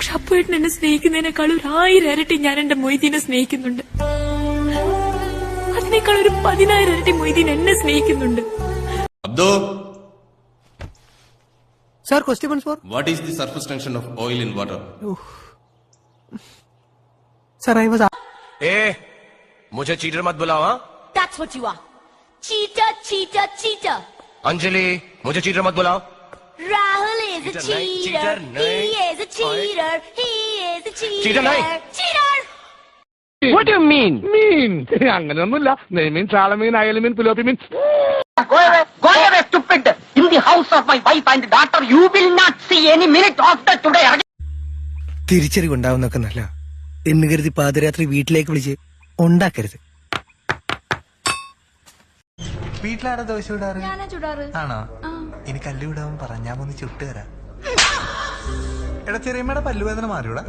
പക്ഷെ അപ്പുവേട്ടൻ എന്നെ സ്നേഹിക്കുന്നതിനേക്കാൾ 1000 ഇരട്ടി ഞാൻ എന്റെ മൊയ്തീനെ സ്നേഹിക്കുന്നുണ്ട്. അതിനേക്കാൾ 10,000 ഇരട്ടി മൊയ്തീൻ എന്നെ സ്നേഹിക്കുന്നുണ്ട്. Abdo, Sir, questions for? what is the surface tension of oil in water? Sir, I was. मुझे चीटर मत बुलाओ. हाँ, That's what you are. Cheater, cheater, cheater. Anjali मुझे चीटर मत बुलाओ. Rahul is a cheater. He is a cheater. He is a cheater. Cheater nahi. Cheater. What do you mean? അങ്ങനെയൊന്നുമില്ല. നെയ്മീൻ, ചാളമീൻ, അയലമീൻ, പിലോപ്പിമീൻ. Go away, stupid! In the house of my wife and daughter, you will not see any minute after today. തിരിച്ചറിവുണ്ടാവുന്നൊക്കെ നല്ല എന്ന് കരുതി പാതിരാത്രി വീട്ടിലേക്ക് വിളിച്ച് ഉണ്ടാക്കരുത്. വീട്ടിലാരാ ദോശ ചുടാറ്? ഞാനാ ചുടാറ്. ആണോ? ഇനി കല്ല് വിടാൻ പറഞ്ഞാ ഒന്ന് ചുട്ടുതരാം. എടാ ചെറിയമ്മയുടെ പല്ലുവേദന മാറിയൂടാ?